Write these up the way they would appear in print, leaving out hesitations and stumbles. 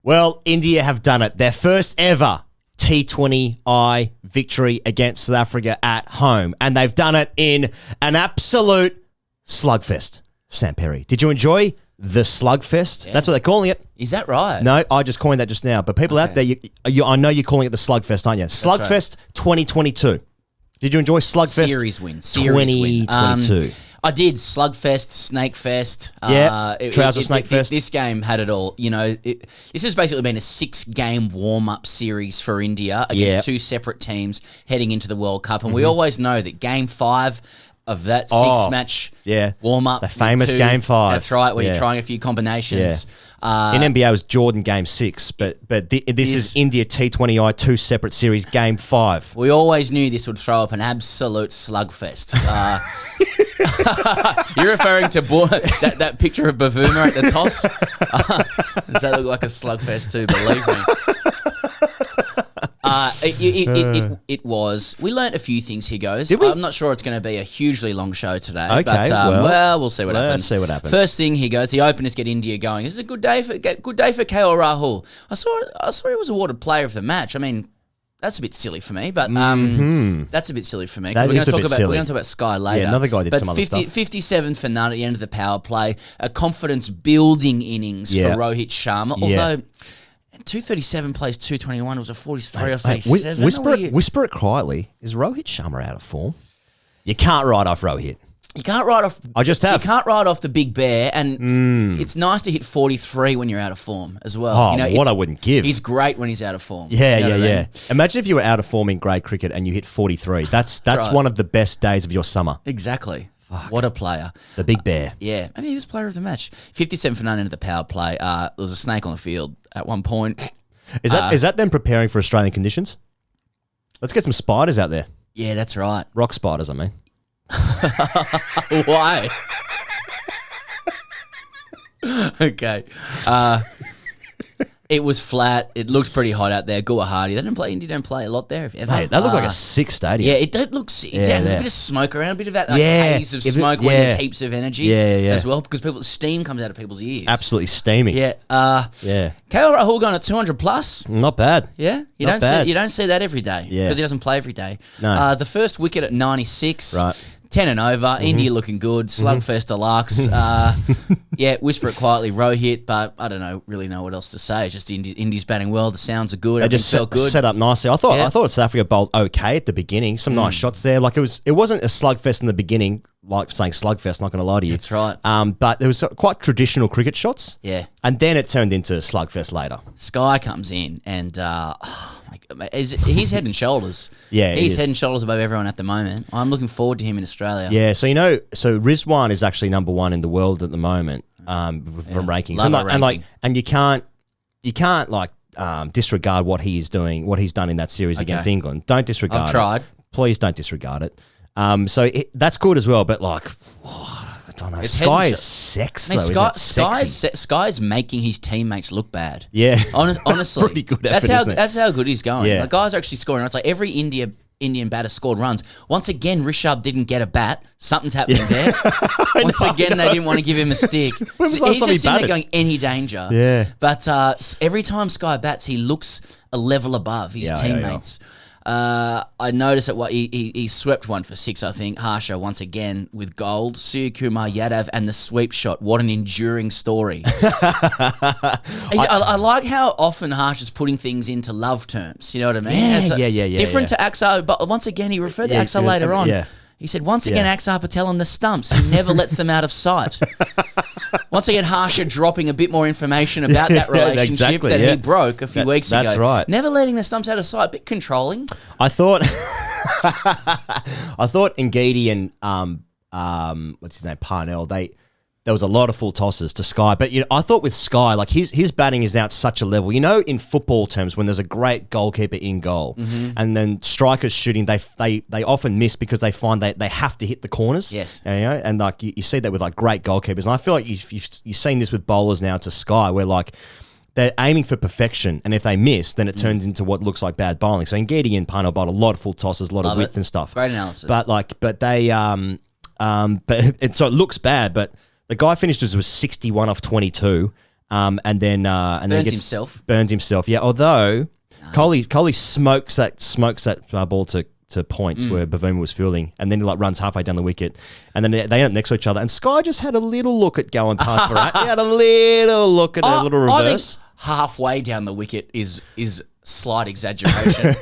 Well, India have done it. Their first ever T20I victory against South Africa at home. And they've done it in an absolute slugfest. Sam Perry, did you enjoy the slugfest? Yeah. That's what they're calling it. Is that right? No, I just coined that just now. But people out there, I know you're calling it the slugfest, aren't you? Slugfest 2022. Did you enjoy Slugfest? Series win. 2022. I did. Slugfest, Snakefest. Snakefest. This game had it all. You know, this has basically been a 6-game warm-up series for India against two separate teams heading into the World Cup. And we always know that Game 5 of that 6-match warm-up. The famous Game 5. That's right, where you're trying a few combinations. Yeah. In NBA, it was Jordan Game 6, but this is India T20I, 2 separate series, Game 5. We always knew this would throw up an absolute slugfest. You're referring to that picture of Bavuma at the toss? Does that look like a slugfest too, believe me? It was. We learnt a few things here, guys. I'm not sure it's going to be a hugely long show today. Okay, but we'll see what happens. Let's see what happens. First thing here goes. The openers get India going. This is a good day for KL Rahul. I saw he was awarded Player of the Match. I mean, that's a bit silly for me, but that's a bit silly for me. We're going to talk about Sky later. Yeah, another guy did some other stuff. 57 for none at the end of the power play. A confidence-building innings for Rohit Sharma, although 237 plays 221. It was a 43 or 37. Whisper it quietly. Is Rohit Sharma out of form? You can't write off Rohit. You can't write off. I just have. You can't write off the big bear, and it's nice to hit 43 when you're out of form as well. Oh, what I wouldn't give. He's great when he's out of form. Yeah, you know what I mean? Imagine if you were out of form in grade cricket and you hit 43. That's one of the best days of your summer. Exactly. Fuck. What a player. The big bear. Yeah. Maybe he was player of the match. 57 for none into the power play. There was a snake on the field at one point. Is that them preparing for Australian conditions? Let's get some spiders out there. Yeah, that's right. Rock spiders, I mean. Why? Okay. It was flat. It looks pretty hot out there. Guwahati. India don't play a lot there. Mate, that looked like a sick stadium. Yeah, it did look sick. Yeah, there's a bit of smoke around, a bit of that haze of smoke when there's heaps of energy as well, because steam comes out of people's ears. Absolutely steamy. Yeah. KL Rahul going at 200 plus. Not bad. Yeah. You don't see that every day because he doesn't play every day. No. The first wicket at 96. Right. 10 and over. India looking good. Slugfest deluxe. Whisper it quietly. Rohit, but I don't really know what else to say. It's just India's batting well. The sounds are good. They just set up nicely. I thought South Africa bowled okay at the beginning. Some nice shots there. Like it wasn't a slugfest in the beginning. Like saying slugfest, not going to lie to you. That's right. But there was quite traditional cricket shots. Yeah. And then it turned into slugfest later. Sky comes in and he's head and shoulders. Yeah, he's head and shoulders above everyone at the moment. I'm looking forward to him in Australia. Yeah, so Rizwan is actually number 1 in the world at the moment from rankings. And you can't disregard what he is doing, what he's done in that series against England. Don't disregard it. I've tried. Please don't disregard it. That's good as well, but I don't know. Sky is sex, though, isn't it? Sky's making his teammates look bad. Yeah. Honestly. Pretty good effort, that's how good he's going. Yeah. The guys are actually scoring. It's like every Indian batter scored runs. Once again, Rishabh didn't get a bat. Something's happening there. Once again, they didn't want to give him a stick. He's just sitting there going, any danger. Yeah. But every time Sky bats, he looks a level above his teammates. I noticed that he swept one for 6, I think. Harsha once again with gold. Suryakumar Yadav and the sweep shot. What an enduring story. I like how often Harsha's putting things into love terms. You know what I mean? Yeah. Different to Axar, but once again, he referred to Axar later on. Yeah. He said, once again, Axar Patel on the stumps. He never lets them out of sight. Once again, Harsha dropping a bit more information about that relationship that he broke a few weeks ago. That's right. Never letting the stumps out of sight, a bit controlling. I thought Ngidi and what's his name, Parnell, there was a lot of full tosses to Sky, but I thought with Sky, like his batting is now at such a level. In football terms, when there's a great goalkeeper in goal, and then strikers shooting, they often miss because they find they have to hit the corners. Yes, and like you see that with like great goalkeepers, and I feel like you've seen this with bowlers now to Sky, where like they're aiming for perfection, and if they miss, then it turns into what looks like bad bowling. So Ngidi and Parnell bowled a lot of full tosses, a lot of width and stuff. Great analysis. So it looks bad, but the guy finished was 61 off 22. and then burns himself. Burns himself. Yeah, although Coley smokes that ball to points where Bavuma was fielding, and then he like runs halfway down the wicket, and then they end up next to each other. And Sky just had a little look at going past Virat. He had a little look at a little reverse. I think halfway down the wicket is slight exaggeration.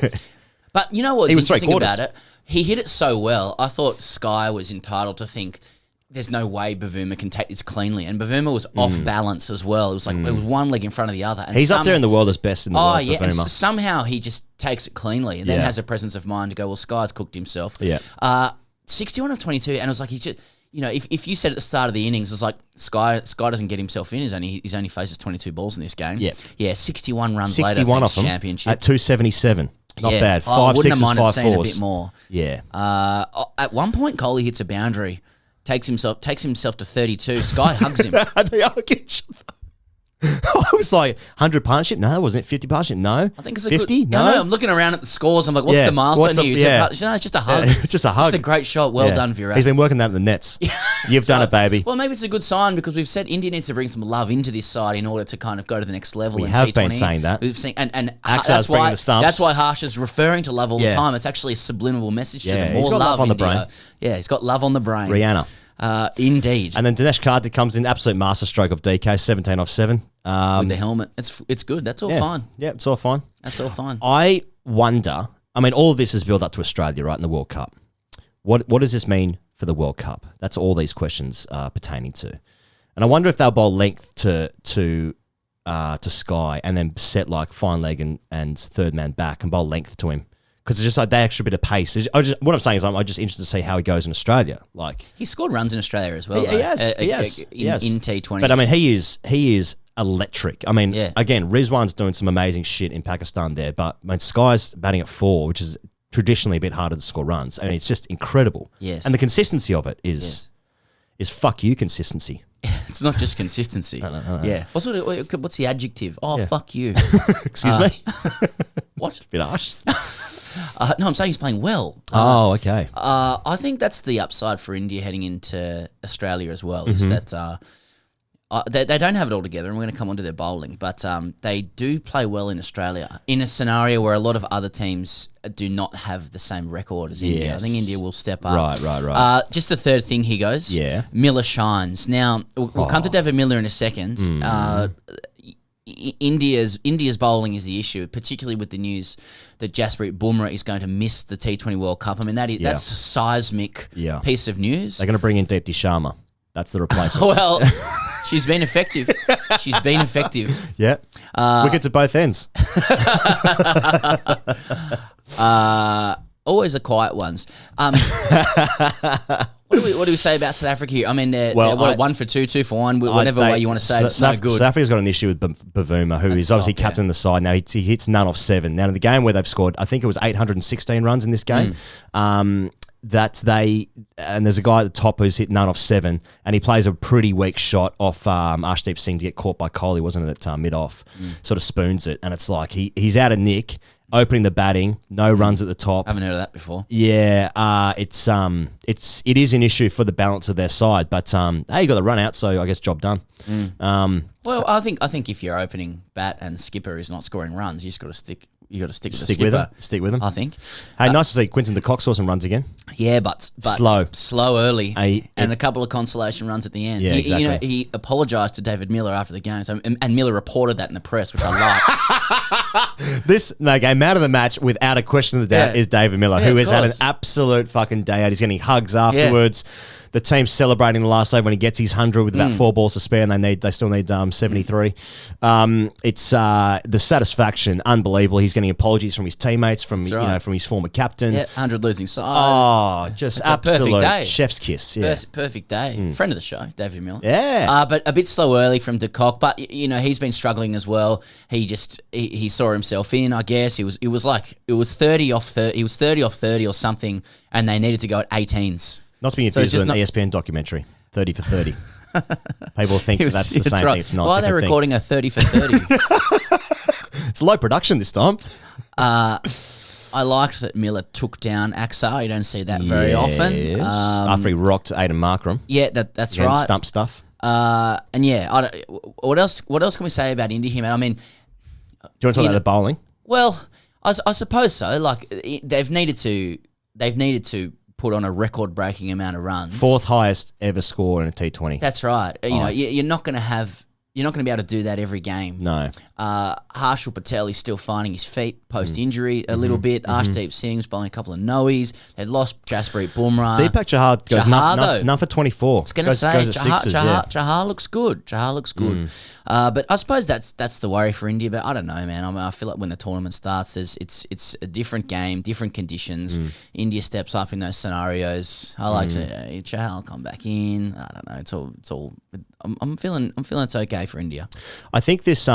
But you know what's interesting about it? He hit it so well. I thought Sky was entitled to think there's no way Bavuma can take this cleanly. And Bavuma was off balance as well. It was like it was one leg in front of the other. And he's up there in the world as best in the world, yeah. Bavuma. And somehow he just takes it cleanly and then has a presence of mind to go, well, Sky's cooked himself. Yeah. 61 of 22. And it was like, he's just, you know, if you said at the start of the innings, it's like Sky doesn't get himself in. He's only faces 22 balls in this game. Yeah. Yeah, 61 runs 61 later, off them championship. at 277. Not bad. I 5 wouldn't sixes, have minded 5 seeing fours. a bit more. Yeah. At one point, Coley hits a boundary, takes himself to 32. Sky hugs him. They hug each other. I was like, 100 partnership? No, that wasn't it. 50 partnership? No. I think it's a 50? good... No. I'm looking around at the scores. I'm like, what's the milestone here? No, it's just a hug. Just a hug. It's a great shot. Well done, Virat. He's been working that in the nets. You've done it, baby. Well, maybe it's a good sign because we've said India needs to bring some love into this side in order to kind of go to the next level. We in have T20. been saying that. We've seen, and Axar's bringing the stumps. That's why Harsh is referring to love all the time. It's actually a subliminal message to them. More he's got love on the brain. Yeah, he's got love on the brain. Rihanna. Indeed. And then Dinesh Karthik comes in, absolute masterstroke of DK, 17 off 7. With the helmet. It's good. That's all fine. Yeah, it's all fine. That's all fine. I wonder, I mean, all of this is built up to Australia, right, in the World Cup. What does this mean for the World Cup? That's all these questions are pertaining to. And I wonder if they'll bowl length to Sky and then set like fine leg and third man back and bowl length to him. Because it's just like that extra bit of pace. What I'm saying is I'm just interested to see how he goes in Australia. Like he scored runs in Australia as well. He has. In T20. But I mean, he is electric. I mean, again, Rizwan's doing some amazing shit in Pakistan there. But I mean, Sky's batting at 4, which is traditionally a bit harder to score runs. I mean, it's just incredible. Yes. And the consistency of it is fuck you consistency. It's not just consistency. No. Yeah. What's the adjective? Oh, fuck you. Excuse me? What? Bit harsh. No, I'm saying he's playing well. Okay. I think that's the upside for India heading into Australia as well, is that they don't have it all together, and we're going to come on to their bowling, but they do play well in Australia in a scenario where a lot of other teams do not have the same record as India. I think India will step up. Right. Just the third thing he goes. Yeah. Miller shines. Now, we'll come to David Miller in a second. India's bowling is the issue, particularly with the news that Jasprit Bumrah is going to miss the T20 World Cup. I mean, that's a seismic piece of news. They're going to bring in Deepti Sharma. That's the replacement. Well, she's been effective. Yeah. Wickets at both ends. Always the quiet ones. What do we say about South Africa here? I mean, they're 1 for 2, 2 for 1, whatever way you want to say it. It's no good. South Africa's got an issue with Bavuma, who is obviously captain of the side. Now, he hits none off 7. Now, in the game where they've scored, I think it was 816 runs in this game, and there's a guy at the top who's hit none off 7, and he plays a pretty weak shot off Arshdeep Singh to get caught by Kohli, wasn't it, at mid-off, sort of spoons it, and it's like he's out of nick, opening the batting, no runs at the top. I haven't heard of that before. Yeah, it is an issue for the balance of their side, but hey, you got the run out, so I guess job done. Well, I think if your opening bat and skipper is not scoring runs, you just got to stick. You got to stick with the skipper. Stick with him. I think. Hey, nice to see Quinton de Kock saw some runs again. Yeah, but slow early, and a couple of consolation runs at the end. Yeah, exactly. You know, he apologised to David Miller after the game, and Miller reported that in the press, which I like. This game out of the match, without a question of the doubt, is David Miller, who has had an absolute fucking day out. He's getting hugs afterwards. The team's celebrating the last over when he gets his 100 with about 4 balls to spare, and they still need 73. It's the satisfaction, unbelievable. He's getting apologies from his teammates, from from his former captain. Yeah, 100 losing side. Oh, just absolute day. Chef's kiss. Yeah. Perfect day. Friend of the show, David Miller. Yeah. But a bit slow early from de Kock, but he's been struggling as well. He saw himself in, I guess. It was 30 off 30. He was 30 off 30 or something, and they needed to go at 18s. Not to be confused with an ESPN documentary, 30 for 30. People think that's the same thing. It's not. Why are they recording a 30 for 30? It's low production this time. I liked that Miller took down Axar. You don't see that very often. After he rocked Aidan Markram. Yeah, that's right. Stump stuff. And yeah, what else can we say about India here, man? I mean, do you want to talk about the bowling? Well, I suppose so. Like they've needed to put on a record-breaking amount of runs. 4th highest ever score in a T20. That's right. You know, you're not going to be able to do that every game. No. Harshal Patel is still finding his feet post-injury a little bit. Arshdeep Singh's bowling a couple of noes. They've lost Jasprit Bumrah. Deepak Chahar goes none for 24. I was going to say, Chahar looks good. Chahar looks good. But I suppose that's the worry for India. But I don't know, man. I feel like when the tournament starts, it's a different game, different conditions. India steps up in those scenarios. I like to Chahar will come back in. I don't know. It's all. I'm feeling it's okay for India. I think this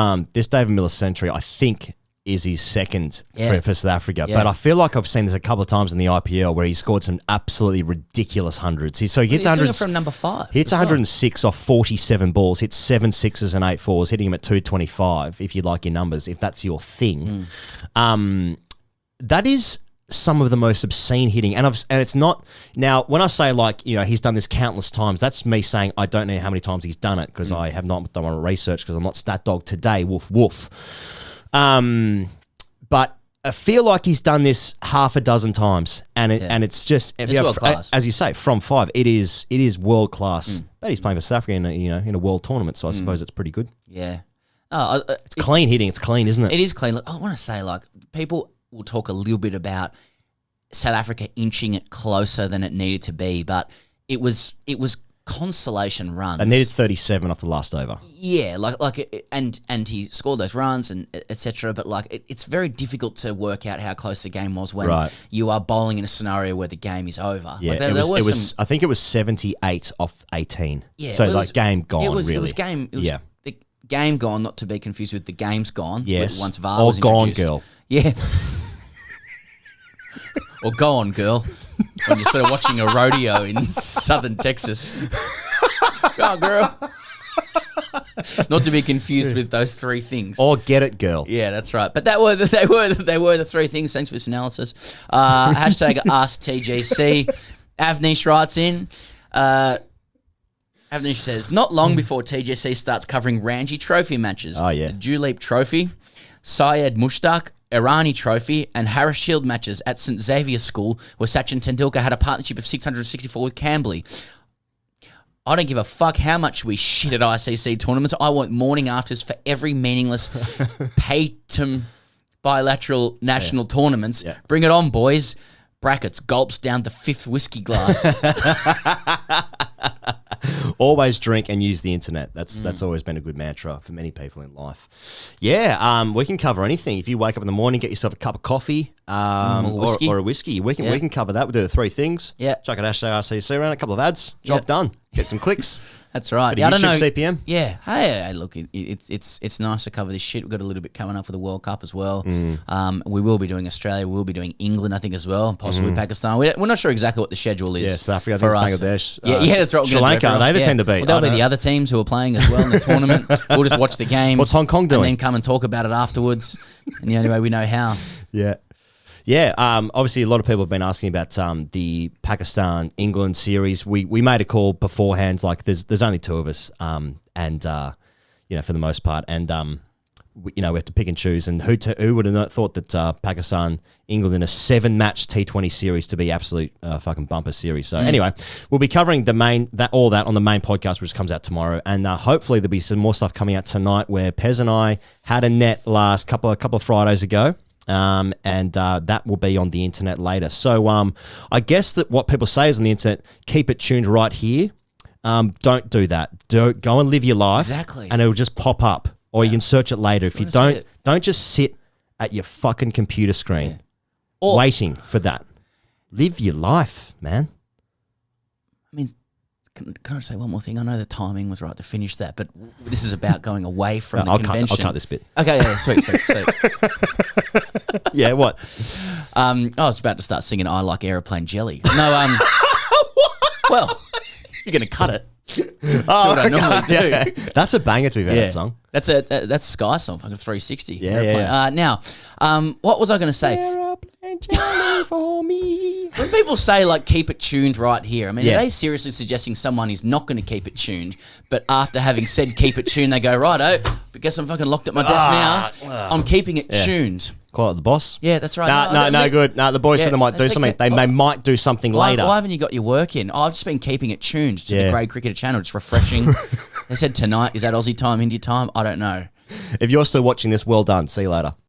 David Miller century, I think, is his second for South Africa. Yeah. But I feel like I've seen this a couple of times in the IPL where he scored some absolutely ridiculous hundreds. So he hits 100 from number 5. He hits 106 off 47 balls, hits 7 sixes and 8 fours, hitting him at 225, if you like your numbers, if that's your thing. That is some of the most obscene hitting, and it's not now. When I say he's done this countless times, that's me saying I don't know how many times he's done it because I have not done my research because I'm not stat dog today. Woof woof. But I feel like he's done this half a dozen times, and it's just world class. As you say, from 5, it is world class. But he's playing for South Africa in a world tournament, so I suppose it's pretty good. Yeah, it's clean hitting. It's clean, isn't it? It is clean. Look, I want to say people. We'll talk a little bit about South Africa inching it closer than it needed to be, but it was consolation runs. They needed 37 off the last over. Yeah, and he scored those runs and etc. But it's very difficult to work out how close the game was when you are bowling in a scenario where the game is over. Yeah, I think it was 78 off 18. Yeah, so game gone. It was game. The game gone, not to be confused with the game's gone. Yes, once VAR was introduced. Gone girl. Yeah. Or go on, girl, when you're sort of watching a rodeo in southern Texas. Go on, girl. Not to be confused with those 3 things. Or get it, girl. Yeah, that's right. But they were the 3 things. Thanks for this analysis. Hashtag AskTGC. Avnish writes in. Avnish says, not long before TGC starts covering Ranji Trophy matches. Oh, yeah. The Dewleap Trophy, Syed Mushtaq, Irani Trophy, and Harris Shield matches at St Xavier's School, where Sachin Tendulkar had a partnership of 664 with Camberley. I don't give a fuck how much we shit at ICC tournaments. I want morning afters for every meaningless patum bilateral national tournaments. Yeah. Bring it on, boys. Brackets, gulps down the 5th whiskey glass. Always drink and use the internet. That's always been a good mantra for many people in life. Yeah, we can cover anything. If you wake up in the morning, get yourself a cup of coffee or a whiskey. We can cover that. We'll do the 3 things. Yeah. Chuck an hashtag RCC around, a couple of ads. Job done. Get some clicks. That's right. I don't know. CPM. Yeah. Hey, look, it's nice to cover this shit. We've got a little bit coming up for the World Cup as well. We will be doing Australia. We will be doing England, I think, as well. Possibly Pakistan. We're not sure exactly what the schedule is. Yeah, South Africa, for us. Bangladesh. Yeah, that's right. Sri Lanka. Are they the team to beat? Well, there'll be the other teams who are playing as well in the tournament. We'll just watch the game. What's Hong Kong doing? And then come and talk about it afterwards. And the only way we know how. Yeah. Yeah, obviously a lot of people have been asking about the Pakistan-England series. We made a call beforehand, there's only 2 of us, and for the most part, and we have to pick and choose. And who would have not thought that Pakistan-England in a 7-match T20 series to be absolute fucking bumper series. So anyway, we'll be covering all that on the main podcast, which comes out tomorrow, and hopefully there'll be some more stuff coming out tonight where Pez and I had a net last couple of Fridays ago. And that will be on the internet later. So I guess that what people say is on the internet, keep it tuned right here. Don't do that. Go and live your life. Exactly. And it'll just pop up. Or you can search it later. If you don't just sit at your fucking computer screen waiting for that. Live your life, man. I mean, can I say one more thing? I know the timing was right to finish that, but this is about going away from the convention. I'll cut this bit. Okay, yeah, sweet. Yeah, what? I was about to start singing "I Like Aeroplane Jelly." No, well, you're gonna cut it. That's what I normally do. Yeah. That's a banger to be that song. That's a Sky song, fucking 360. Yeah. Now, what was I going to say? Aeroplane gently for me. When people say, like, keep it tuned right here, I mean, Yeah. are they seriously suggesting someone is not going to keep it tuned, but after having said keep it tuned, they go, righto, but guess I'm fucking locked at my desk now. I'm keeping it tuned. Quite the boss. Yeah, that's right. No, good. No, the boys said they might do something. They might do something later. Why haven't you got your work in? I've just been keeping it tuned to the Grade Cricketer channel, just refreshing. They said tonight, is that Aussie time, India time? I don't know. If you're still watching this, well done. See you later.